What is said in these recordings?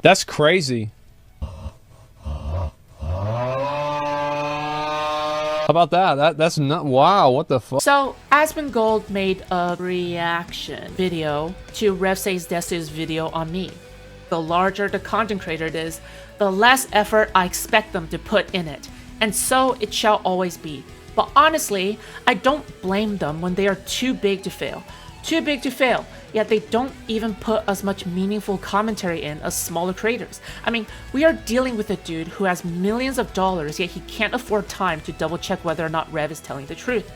That's crazy. How about that? That's not, wow, what the fuck? So, Asmongold made a reaction video to Rev Says Desu's video on me. The larger the content creator is, the less effort I expect them to put in it, and so it shall always be. But honestly, I don't blame them when they are too big to fail. Too big to fail, yet they don't even put as much meaningful commentary in as smaller creators. I mean, we are dealing with a dude who has millions of dollars, yet he can't afford time to double check whether or not Rev is telling the truth.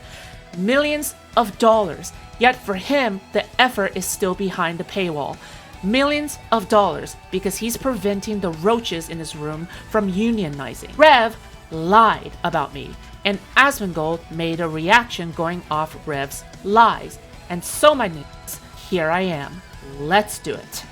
Millions of dollars, yet for him, the effort is still behind the paywall. Millions of dollars, because he's preventing the roaches in his room from unionizing. Rev lied about me, and Asmongold made a reaction going off Rev's lies. And so, my niggas, here I am. Let's do it.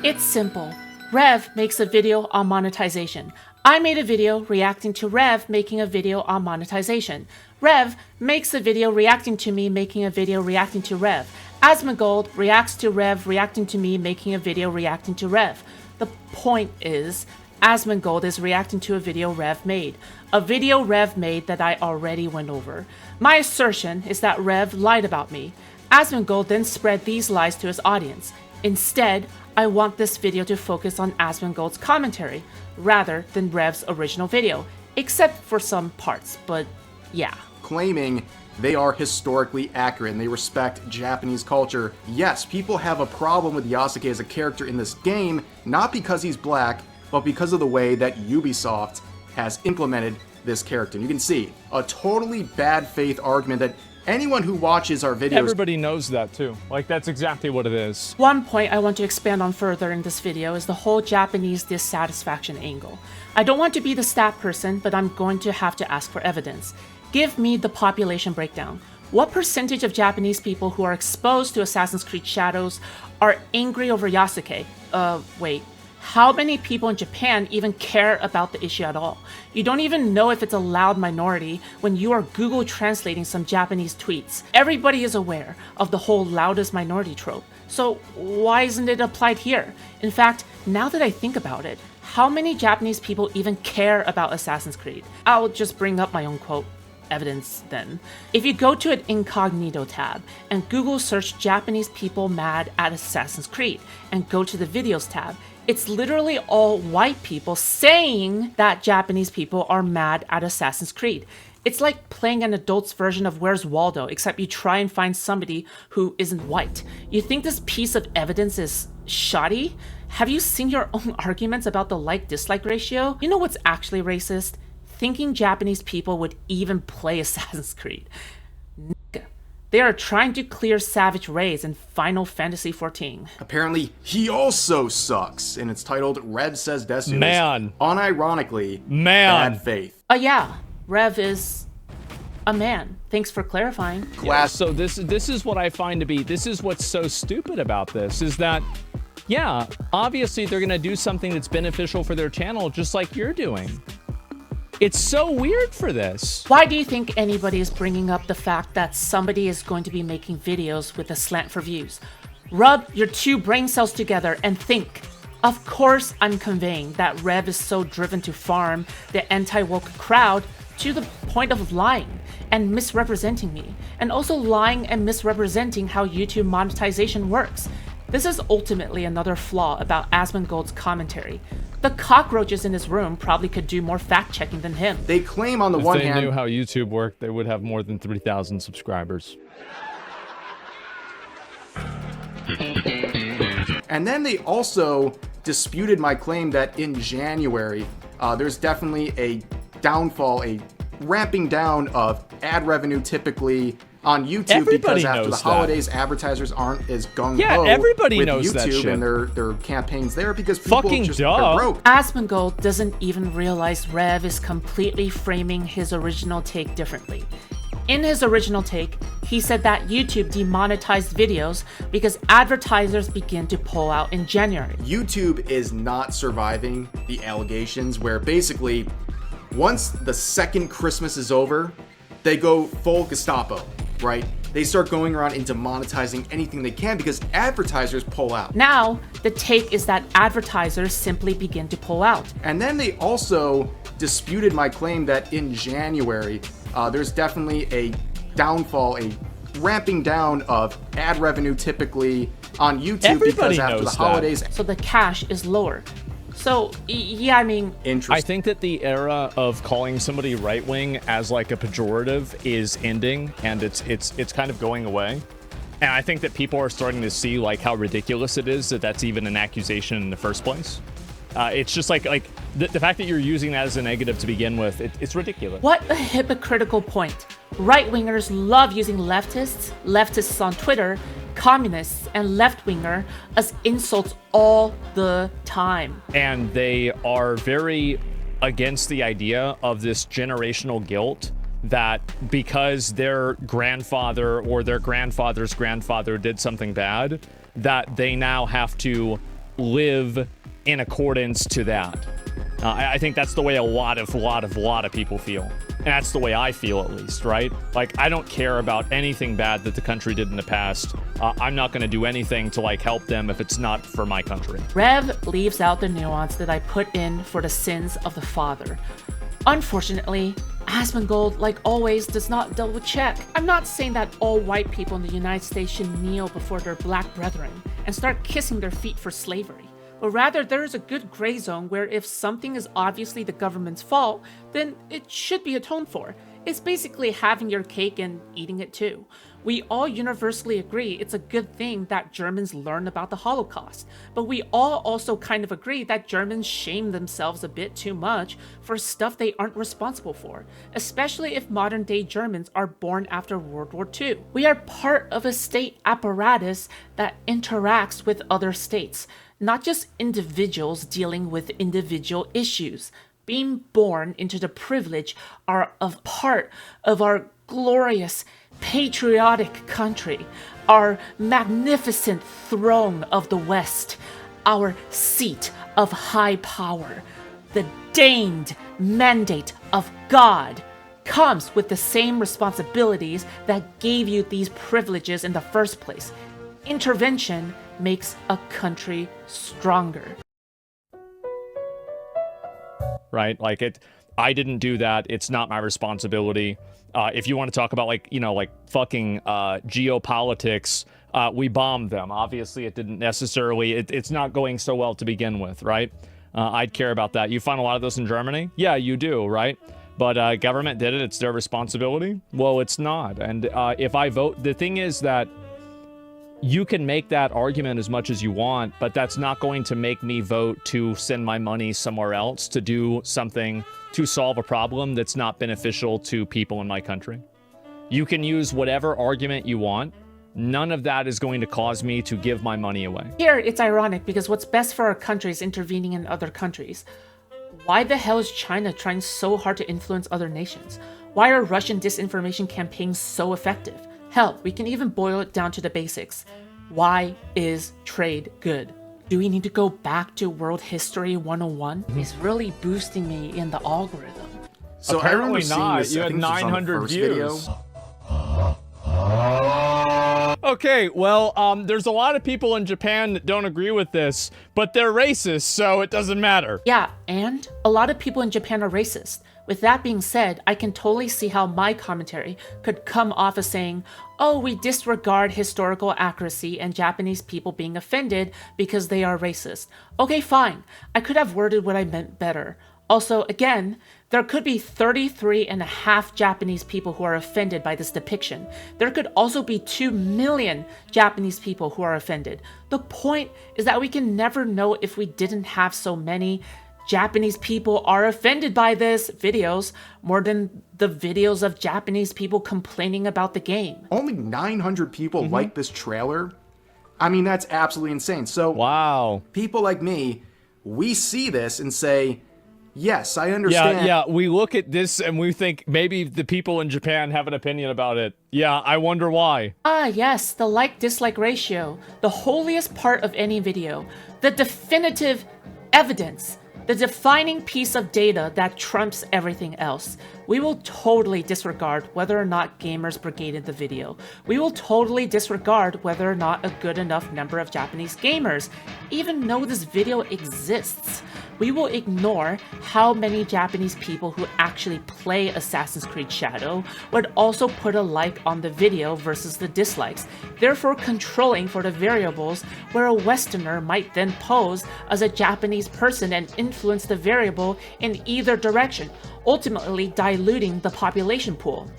It's simple. Rev makes a video on monetization. I made a video reacting to Rev making a video on monetization. Rev makes a video reacting to me making a video reacting to Rev. Asmongold reacts to Rev reacting to me making a video reacting to Rev. The point is, Asmongold is reacting to a video Rev made. A video Rev made that I already went over. My assertion is that Rev lied about me. Asmongold then spread these lies to his audience. Instead, I want this video to focus on Asmongold's commentary, rather than Rev's original video, except for some parts, but yeah. Claiming they are historically accurate and they respect Japanese culture. Yes, people have a problem with Yasuke as a character in this game, not because he's black, but because of the way that Ubisoft has implemented this character. And you can see a totally bad faith argument that anyone who watches our videos... Everybody knows that too. Like, that's exactly what it is. One point I want to expand on further in this video is the whole Japanese dissatisfaction angle. I don't want to be the stat person, but I'm going to have to ask for evidence. Give me the population breakdown. What percentage of Japanese people who are exposed to Assassin's Creed Shadows are angry over Yasuke? Wait. How many people in Japan even care about the issue at all? You don't even know if it's a loud minority when you are Google translating some Japanese tweets. Everybody is aware of the whole loudest minority trope, so why isn't it applied here? In fact, now that I think about it, how many Japanese people even care about Assassin's Creed? I'll just bring up my own quote. Evidence then. If you go to an incognito tab and Google search Japanese people mad at Assassin's Creed and go to the videos tab, it's literally all white people saying that Japanese people are mad at Assassin's Creed. It's like playing an adult's version of Where's Waldo, except you try and find somebody who isn't white. You think this piece of evidence is shoddy? Have you seen your own arguments about the like-dislike ratio? You know what's actually racist? Thinking Japanese people would even play Assassin's Creed. They are trying to clear Savage Rays in Final Fantasy XIV. Apparently, he also sucks, and it's titled Rev Says Desu. Man. Unironically, bad faith. Yeah, Rev is a man. Thanks for clarifying. Yeah, so this is what I find to be, this is what's so stupid about this, is that, yeah, obviously they're gonna do something that's beneficial for their channel, just like you're doing. It's so weird for this. Why do you think anybody is bringing up the fact that somebody is going to be making videos with a slant for views? Rub your two brain cells together and think. Of course I'm conveying that Rev is so driven to farm the anti-woke crowd to the point of lying and misrepresenting me, and also lying and misrepresenting how YouTube monetization works. This is ultimately another flaw about Asmongold's commentary. The cockroaches in his room probably could do more fact-checking than him. They claim on the one hand... If they knew how YouTube worked, they would have more than 3,000 subscribers. And then they also disputed my claim that in January, there's definitely a downfall, a ramping down of ad revenue typically on YouTube. Everybody because after the knows holidays, that. Advertisers aren't as gung-ho Yeah, everybody with knows YouTube that shit. and their campaigns there because people Fucking just duh. are broke. Asmongold doesn't even realize Rev is completely framing his original take differently. In his original take, he said that YouTube demonetized videos because advertisers begin to pull out in January. YouTube is not surviving the allegations where basically once the second Christmas is over, they go full Gestapo, right? they start going around and demonetizing anything they can because advertisers pull out. Now, the take is that advertisers simply begin to pull out. And then they also disputed my claim that in January, there's definitely a downfall, a ramping down of ad revenue typically on YouTube Everybody because after the knows holidays. So the cash is lower. So, yeah, I mean... Interesting. I think that the era of calling somebody right-wing as like a pejorative is ending, and it's kind of going away. And I think that people are starting to see like how ridiculous it is that that's even an accusation in the first place. It's just like the fact that you're using that as a negative to begin with, it's ridiculous. What a hypocritical point. Right-wingers love using leftists on Twitter, communists, and left-winger as insults all the time. And they are very against the idea of this generational guilt that because their grandfather or their grandfather's grandfather did something bad, that they now have to live in accordance to that. I think that's the way a lot of people feel. And that's the way I feel, at least, right? Like, I don't care about anything bad that the country did in the past. I'm not going to do anything to, like, help them if it's not for my country. Rev leaves out the nuance that I put in for the sins of the father. Unfortunately, Asmongold, like always, does not double check. I'm not saying that all white people in the United States should kneel before their black brethren and start kissing their feet for slavery. But rather, there is a good gray zone where if something is obviously the government's fault, then it should be atoned for. It's basically having your cake and eating it too. We all universally agree it's a good thing that Germans learn about the Holocaust, but we all also kind of agree that Germans shame themselves a bit too much for stuff they aren't responsible for, especially if modern-day Germans are born after World War II. We are part of a state apparatus that interacts with other states, not just individuals dealing with individual issues. Being born into the privilege are a part of our glorious, patriotic country, our magnificent throne of the West, our seat of high power. The deigned mandate of God comes with the same responsibilities that gave you these privileges in the first place. Intervention makes a country stronger. Right? Like, I didn't do that. It's not my responsibility. If you want to talk about, like, you know, like fucking geopolitics, we bombed them. Obviously, it didn't necessarily, it's not going so well to begin with, right? I'd care about that. You find a lot of this in Germany? Yeah, you do, right? But government did it. It's their responsibility. Well, it's not. And if I vote, the thing is that you can make that argument as much as you want, but that's not going to make me vote to send my money somewhere else to do something to solve a problem that's not beneficial to people in my country. You can use whatever argument you want. None of that is going to cause me to give my money away. Here, it's ironic because what's best for our country is intervening in other countries. Why the hell is China trying so hard to influence other nations? Why are Russian disinformation campaigns so effective? Hell, we can even boil it down to the basics. Why is trade good? Do we need to go back to World History 101? It's really boosting me in the algorithm. So apparently I not. this, You I had think this was on the 900 first views. Video. Okay, well, there's a lot of people in Japan that don't agree with this, but they're racist, so it doesn't matter. Yeah, and a lot of people in Japan are racist. With that being said, I can totally see how my commentary could come off as saying, oh, we disregard historical accuracy and Japanese people being offended because they are racist. Okay, fine. I could have worded what I meant better. Also, again, there could be 33.5 Japanese people who are offended by this depiction. There could also be 2 million Japanese people who are offended. The point is that we can never know if we didn't have so many Japanese people are offended by this videos more than the videos of Japanese people complaining about the game. Only 900 people like this trailer? I mean, that's absolutely insane. So, Wow. people like me, we see this and say, yes, I understand. Yeah, we look at this and we think maybe the people in Japan have an opinion about it. Yeah, I wonder why. Ah, yes, the like-dislike ratio, the holiest part of any video, the definitive evidence, the defining piece of data that trumps everything else. We will totally disregard whether or not gamers brigaded the video. We will totally disregard whether or not a good enough number of Japanese gamers even know this video exists. We will ignore how many Japanese people who actually play Assassin's Creed Shadow would also put a like on the video versus the dislikes, therefore controlling for the variables where a Westerner might then pose as a Japanese person and influence the variable in either direction, ultimately diluting the population pool.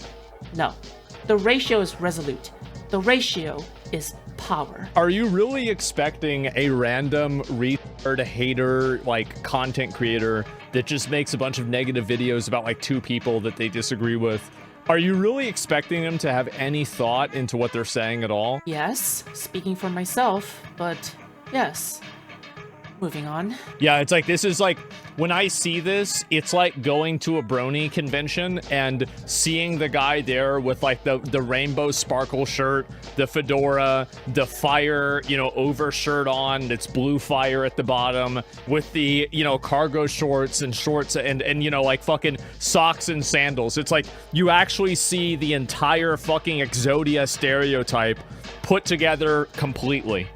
No, the ratio is resolute. The ratio is power. Are you really expecting a random retard hater, like, content creator that just makes a bunch of negative videos about, like, 2 people that they disagree with? Are you really expecting them to have any thought into what they're saying at all? Yes, speaking for myself, but yes. Moving on. Yeah, it's like, this is like, when I see this, it's like going to a brony convention and seeing the guy there with like the rainbow sparkle shirt, the fedora, the fire, you know, overshirt on, that's blue fire at the bottom, with the, you know, cargo shorts and you know, like fucking socks and sandals. It's like, you actually see the entire fucking Exodia stereotype put together completely.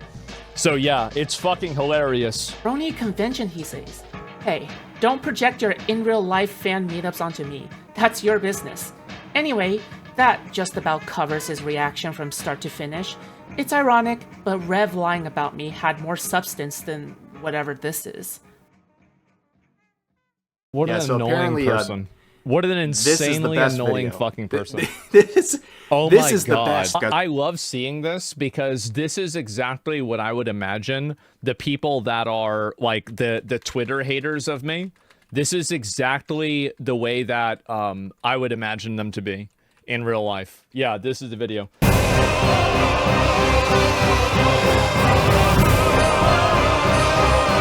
So yeah, it's fucking hilarious. Brony convention, he says. Hey, don't project your in-real-life fan meetups onto me. That's your business. Anyway, that just about covers his reaction from start to finish. It's ironic, but Rev lying about me had more substance than whatever this is. What an annoying person. What an insanely annoying fucking person. Oh my God. I love seeing this because this is exactly what I would imagine the people that are like the Twitter haters of me. This is exactly the way that I would imagine them to be in real life. Yeah, this is the video.